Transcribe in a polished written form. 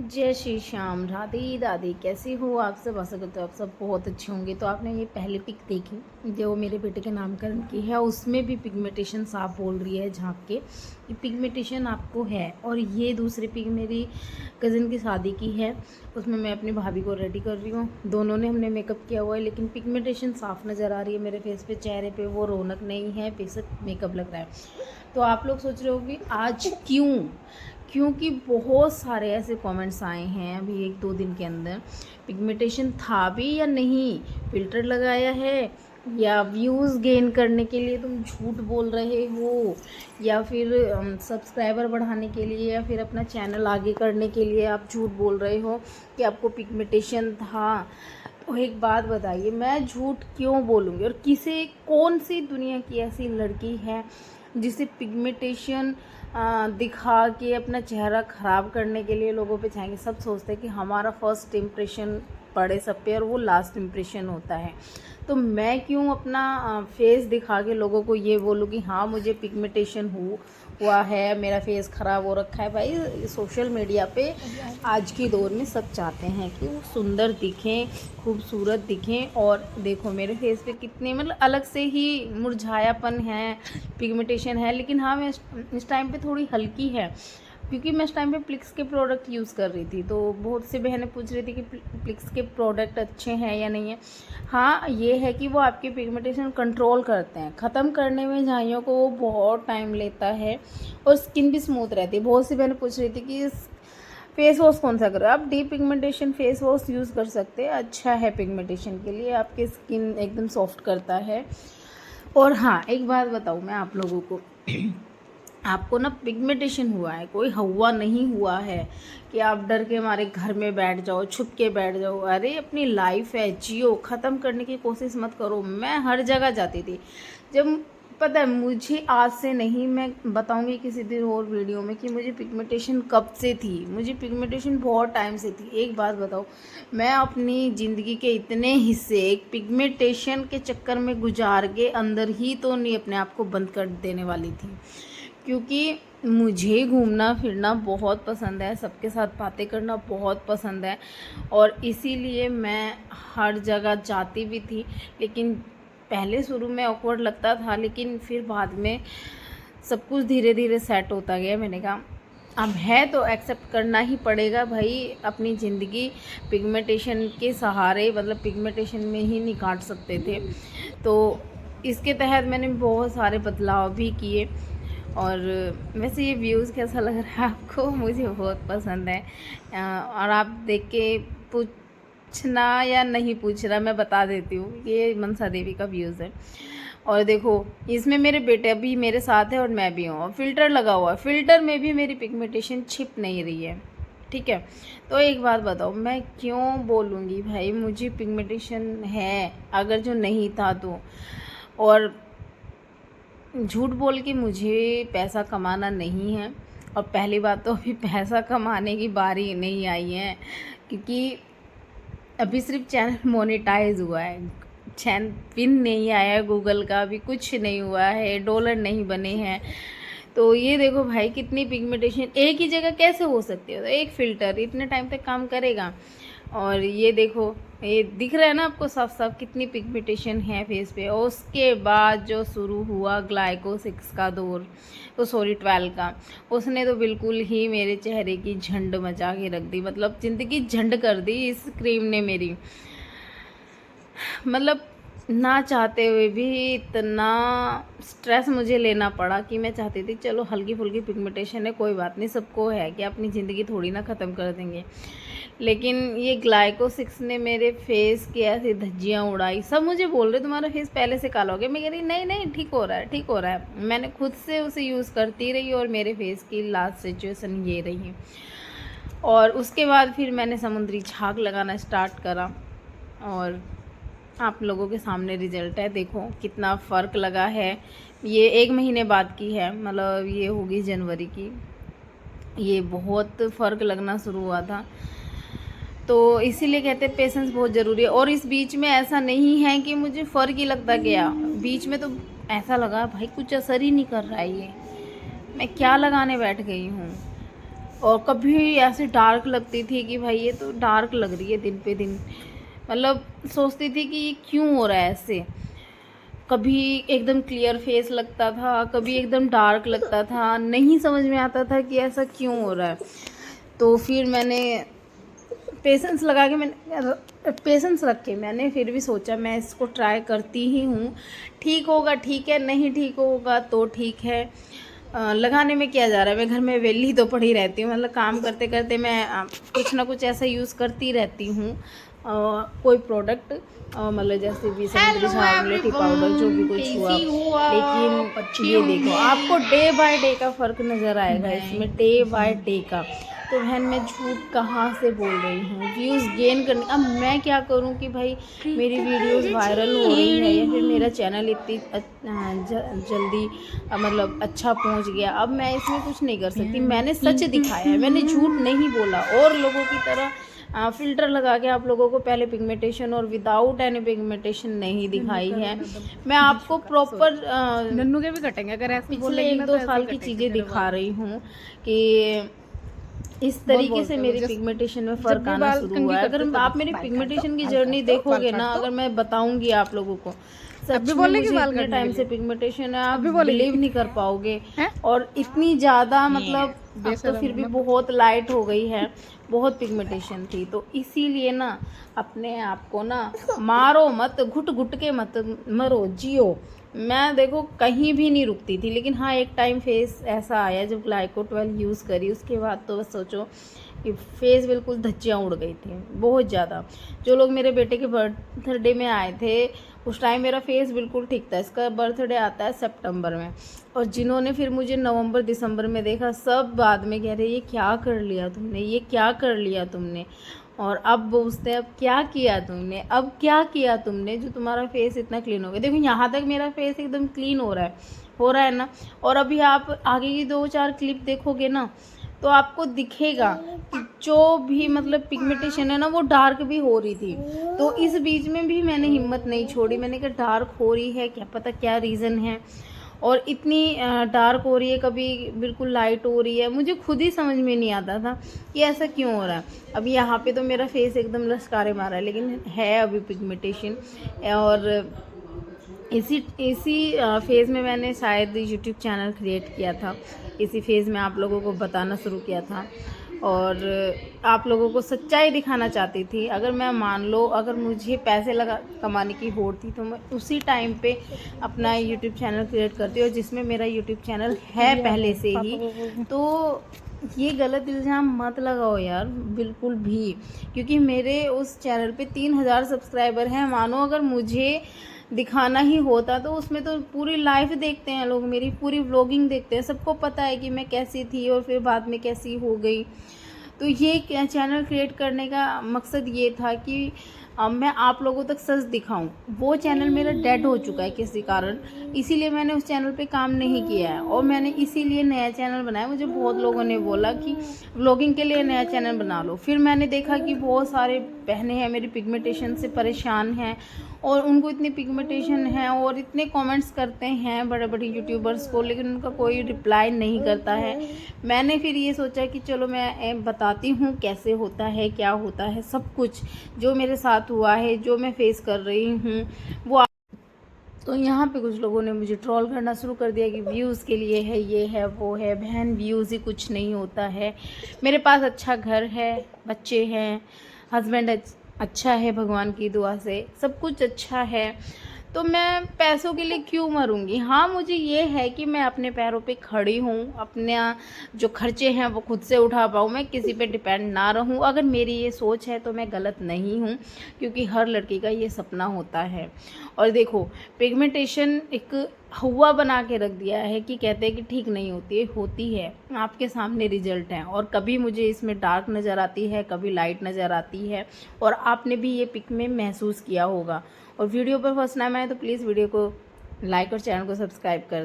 जय श्री श्याम, राधे राधे। कैसी हो आप सब? आशा करते हो आप सब बहुत अच्छे होंगे। तो आपने ये पहले पिक देखी जो मेरे बेटे के नामकरण की है, उसमें भी पिगमेंटेशन साफ बोल रही है झाँक के कि पिगमेंटेशन आपको है। और ये दूसरी पिक मेरी कज़न की शादी की है, उसमें मैं अपनी भाभी को रेडी कर रही हूँ। दोनों ने हमने मेकअप किया हुआ है, लेकिन पिगमेंटेशन साफ़ नज़र आ रही है मेरे फेस पे। चेहरे पे वो रौनक नहीं है, बेशक मेकअप लग रहा है। तो आप लोग सोच रहे हो कि आज क्योंकि बहुत सारे ऐसे कमेंट्स आए हैं अभी 1-2 दिन के अंदर, पिगमेंटेशन था भी या नहीं, फ़िल्टर लगाया है, या व्यूज़ गेन करने के लिए तुम झूठ बोल रहे हो, या फिर सब्सक्राइबर बढ़ाने के लिए, या फिर अपना चैनल आगे करने के लिए आप झूठ बोल रहे हो कि आपको पिगमेंटेशन था। तो एक बात बताइए, मैं झूठ क्यों बोलूँगी? और कौन सी दुनिया की ऐसी लड़की है जिसे पिगमेंटेशन दिखा के अपना चेहरा ख़राब करने के लिए लोगों पे चाहेंगे? सब सोचते हैं कि हमारा फर्स्ट इम्प्रेशन पड़े सब पे और वो लास्ट इम्प्रेशन होता है। तो मैं क्यों अपना फेस दिखा के लोगों को ये बोलूँ कि हाँ मुझे पिगमेंटेशन हुआ है, मेरा फेस ख़राब हो रखा है। भाई सोशल मीडिया पे आज के दौर में सब चाहते हैं कि वो सुंदर दिखें, खूबसूरत दिखें। और देखो मेरे फेस पे कितने मतलब अलग से ही मुरझायापन है, पिगमेंटेशन है। लेकिन हाँ, मैं इस टाइम पे थोड़ी हल्की है, क्योंकि मैं इस टाइम पे प्लिक्स के प्रोडक्ट यूज़ कर रही थी। तो बहुत सी बहनें पूछ रही थी कि प्लिक्स के प्रोडक्ट अच्छे हैं या नहीं है। हाँ, ये है कि वो आपके पिगमेंटेशन कंट्रोल करते हैं। ख़त्म करने में झाइयों को वो बहुत टाइम लेता है, और स्किन भी स्मूथ रहती है। बहुत सी बहनें पूछ रही थी कि फेस वॉश कौन सा करो? आप D pigmentation face wash use कर सकते हैं, अच्छा है पिगमेंटेशन के लिए, आपकी स्किन एकदम सॉफ्ट करता है। और हाँ, एक बात बताऊँ मैं आप लोगों को आपको ना पिगमेंटेशन हुआ है, कोई हवा नहीं हुआ है कि आप डर के मारे घर में बैठ जाओ, छुप के बैठ जाओ। अरे अपनी लाइफ है, जियो, ख़त्म करने की कोशिश मत करो। मैं हर जगह जाती थी। जब पता है मुझे, आज से नहीं, मैं बताऊंगी किसी दिन और वीडियो में कि मुझे पिगमेंटेशन कब से थी। मुझे पिगमेंटेशन बहुत टाइम से थी। एक बात बताओ, मैं अपनी ज़िंदगी के इतने हिस्से एक पिगमेंटेशन के चक्कर में गुजार के अंदर ही तो नहीं अपने आप को बंद कर देने वाली थी, क्योंकि मुझे घूमना फिरना बहुत पसंद है, सबके साथ बातें करना बहुत पसंद है, और इसीलिए मैं हर जगह जाती भी थी। लेकिन पहले शुरू में ऑकवर्ड लगता था, लेकिन फिर बाद में सब कुछ धीरे धीरे सेट होता गया। मैंने कहा अब है तो एक्सेप्ट करना ही पड़ेगा भाई। अपनी ज़िंदगी पिगमेंटेशन के सहारे, मतलब पिगमेंटेशन में ही नहीं काट सकते थे। तो इसके तहत मैंने बहुत सारे बदलाव भी किए। और वैसे ये व्यूज़ कैसा लग रहा है आपको? मुझे बहुत पसंद है। और आप देख के पूछना या नहीं पूछना, मैं बता देती हूँ, ये मनसा देवी का व्यूज़ है। और देखो इसमें मेरे बेटे भी मेरे साथ है और मैं भी हूँ, और फ़िल्टर लगा हुआ है। फ़िल्टर में भी मेरी पिगमेंटेशन छिप नहीं रही है, ठीक है। तो एक बात बताओ, मैं क्यों बोलूँगी भाई मुझे पिगमेंटेशन है, अगर जो नहीं था तो? और झूठ बोल के मुझे पैसा कमाना नहीं है। और पहली बात तो अभी पैसा कमाने की बारी नहीं आई है, क्योंकि अभी सिर्फ चैनल मोनेटाइज हुआ है, चैन पिन नहीं आया है गूगल का, अभी कुछ नहीं हुआ है, डॉलर नहीं बने हैं। तो ये देखो भाई कितनी पिगमेंटेशन एक ही जगह कैसे हो सकती है? तो एक फ़िल्टर इतने टाइम तक काम करेगा? और ये देखो, ये दिख रहा है ना आपको साफ साफ कितनी पिगमेंटेशन है फेस पे। और उसके बाद जो शुरू हुआ ग्लाइकोसिक्स का दौर, तो सॉरी 12 का, उसने तो बिल्कुल ही मेरे चेहरे की झंड मचा के रख दी। मतलब ज़िंदगी झंड कर दी इस क्रीम ने मेरी। मतलब ना चाहते हुए भी इतना स्ट्रेस मुझे लेना पड़ा कि मैं चाहती थी चलो हल्की फुल्की पिगमेंटेशन है, कोई बात नहीं, सबको है कि अपनी ज़िंदगी थोड़ी ना ख़त्म कर देंगे। लेकिन ये ग्लाइकोसिक्स ने मेरे फेस की ऐसी धज्जियाँ उड़ाई। सब मुझे बोल रहे तुम्हारा फेस पहले से काला हो गया। मैं कह रही नहीं नहीं, ठीक हो रहा है, ठीक हो रहा है। मैंने खुद से उसे यूज़ करती रही और मेरे फेस की लास्ट सिचुएशन ये रही। और उसके बाद फिर मैंने समुद्री झाग लगाना स्टार्ट करा, और आप लोगों के सामने रिजल्ट है। देखो कितना फ़र्क लगा है। ये 1 महीने बाद की है, मतलब ये होगी जनवरी की। ये बहुत फ़र्क लगना शुरू हुआ था। तो इसीलिए कहते हैं पेशेंस बहुत ज़रूरी है। और इस बीच में ऐसा नहीं है कि मुझे फ़र्क ही लगता गया, बीच में तो ऐसा लगा भाई कुछ असर ही नहीं कर रहा है, ये मैं क्या लगाने बैठ गई हूँ। और कभी ऐसे डार्क लगती थी कि भाई ये तो डार्क लग रही है दिन पे दिन, मतलब सोचती थी कि ये क्यों हो रहा है ऐसे। कभी एकदम क्लियर फेस लगता था, कभी एकदम डार्क लगता था, नहीं समझ में आता था कि ऐसा क्यों हो रहा है। तो फिर मैंने पेशेंस लगा के पेशेंस रख के मैंने फिर भी सोचा मैं इसको ट्राई करती ही हूँ, ठीक होगा ठीक है, नहीं ठीक होगा तो ठीक है। लगाने में क्या जा रहा है, मैं घर में वेली तो पड़ी रहती हूँ, मतलब काम करते करते मैं कुछ ना कुछ ऐसा यूज़ करती रहती हूँ, कोई प्रोडक्ट, मतलब जैसे भी समुद्री झाग, टी पाउडर, जो भी कुछ हुआ। लेकिन ये देखो आपको डे बाय डे का फ़र्क नज़र आएगा इसमें, डे बाय डे का। तो बहन मैं झूठ कहाँ से बोल रही हूँ, व्यूज़ गेन करने। अब मैं क्या करूँ कि भाई मेरी वीडियोस वायरल हो रही है या फिर मेरा चैनल इतनी जल्दी मतलब अच्छा पहुँच गया, अब मैं इसमें कुछ नहीं कर सकती। मैंने सच दिखाया है, मैंने झूठ नहीं बोला। और लोगों की तरह फ़िल्टर लगा के आप लोगों को पहले पिगमेंटेशन और विदाउट एनी पिगमेंटेशन नहीं दिखाई है। मैं आपको प्रॉपर नन्नू के भी कटेंगे अगर ऐसे पिछले 1-2 साल की चीज़ें दिखा रही हूँ कि इस तरीके से मेरी पिगमेंटेशन में फ़र्क आना शुरू हुआ है। अगर आप मेरी पिगमेंटेशन की जर्नी देखोगे ना, अगर मैं बताऊंगी आप लोगों को, सच में मुझे इतने टाइम से पिगमेंटेशन है, आप बिलीव नहीं कर पाओगे। और इतनी ज़्यादा मतलब अब तो फिर भी बहुत लाइट हो गई है, बहुत पिगमेंटेशन थी। तो इसीलिए ना अपने आप को ना मारो मत, घुट घुट के मत मरो, जियो। मैं देखो कहीं भी नहीं रुकती थी, लेकिन हाँ एक टाइम फेस ऐसा आया जब ग्लाइको 12 यूज़ करी, उसके बाद तो बस सोचो कि फेस बिल्कुल धज्जियाँ उड़ गई थी बहुत ज़्यादा। जो लोग मेरे बेटे के बर्थडे में आए थे उस टाइम मेरा फेस बिल्कुल ठीक था। इसका बर्थडे आता है सितंबर में, और जिन्होंने फिर मुझे नवंबर दिसंबर में देखा सब बाद में कह रहे ये क्या कर लिया तुमने, ये क्या कर लिया तुमने। और अब पूछते हैं अब क्या किया तुमने, अब क्या किया तुमने जो तुम्हारा फेस इतना क्लीन हो गया। देखो यहाँ तक मेरा फेस एकदम क्लीन हो रहा है ना। और अभी आप आगे की 2-4 क्लिप देखोगे ना तो आपको दिखेगा कि जो भी मतलब पिगमेंटेशन है ना वो डार्क भी हो रही थी। तो इस बीच में भी मैंने हिम्मत नहीं छोड़ी, मैंने कहा डार्क हो रही है, क्या पता क्या रीज़न है और इतनी डार्क हो रही है, कभी बिल्कुल लाइट हो रही है, मुझे खुद ही समझ में नहीं आता था कि ऐसा क्यों हो रहा है। अभी यहाँ पे तो मेरा फेस एकदम लश्कारे मारा है, लेकिन है अभी पिगमेंटेशन। और इसी फेज़ में मैंने शायद यूट्यूब चैनल क्रिएट किया था, इसी फेज़ में आप लोगों को बताना शुरू किया था और आप लोगों को सच्चाई दिखाना चाहती थी। अगर मैं मान लो अगर मुझे पैसे लगा कमाने की होड़ थी तो मैं उसी टाइम पे अपना यूट्यूब चैनल क्रिएट करती और जिसमें मेरा यूट्यूब चैनल है पहले से ही। तो ये गलत इल्ज़ाम मत लगाओ यार बिल्कुल भी, क्योंकि मेरे उस चैनल पे 3000 सब्सक्राइबर हैं। मानो अगर मुझे दिखाना ही होता तो उसमें तो पूरी लाइफ देखते हैं लोग, मेरी पूरी व्लॉगिंग देखते हैं, सबको पता है कि मैं कैसी थी और फिर बाद में कैसी हो गई। तो ये चैनल क्रिएट करने का मकसद ये था कि मैं आप लोगों तक सच दिखाऊं। वो चैनल मेरा डेड हो चुका है किसी कारण, इसीलिए मैंने उस चैनल पे काम नहीं किया है और मैंने इसीलिए नया चैनल बनाया। मुझे बहुत लोगों ने बोला कि व्लॉगिंग के लिए नया चैनल बना लो। फिर मैंने देखा कि बहुत सारे बहनें हैं मेरी पिगमेंटेशन से परेशान हैं और उनको इतनी पिगमेंटेशन है और इतने कमेंट्स करते हैं बड़े बड़े यूट्यूबर्स को, लेकिन उनका कोई रिप्लाई नहीं करता है। मैंने फिर ये सोचा कि चलो मैं बताती हूँ कैसे होता है, क्या होता है, सब कुछ जो मेरे साथ हुआ है, जो मैं फेस कर रही हूँ वो। तो यहाँ पे कुछ लोगों ने मुझे ट्रोल करना शुरू कर दिया कि व्यूज़ के लिए है, ये है, वो है। बहन व्यूज़ ही कुछ नहीं होता है। मेरे पास अच्छा घर है, बच्चे हैं, हस्बैंड अच्छा है, भगवान की दुआ से सब कुछ अच्छा है। तो मैं पैसों के लिए क्यों मरूंगी। हाँ मुझे ये है कि मैं अपने पैरों पे खड़ी हूँ, अपने जो खर्चे हैं वो खुद से उठा पाऊँ, मैं किसी पे डिपेंड ना रहूँ। अगर मेरी ये सोच है तो मैं गलत नहीं हूँ, क्योंकि हर लड़की का ये सपना होता है। और देखो पिगमेंटेशन एक हुआ बना के रख दिया है कि कहते हैं कि ठीक नहीं होती है, होती है। आपके सामने रिजल्ट हैं और कभी मुझे इसमें डार्क नज़र आती है, कभी लाइट नज़र आती है और आपने भी ये पिक में महसूस किया होगा। और वीडियो पर फर्स्ट टाइम आए तो प्लीज़ वीडियो को लाइक और चैनल को सब्सक्राइब कर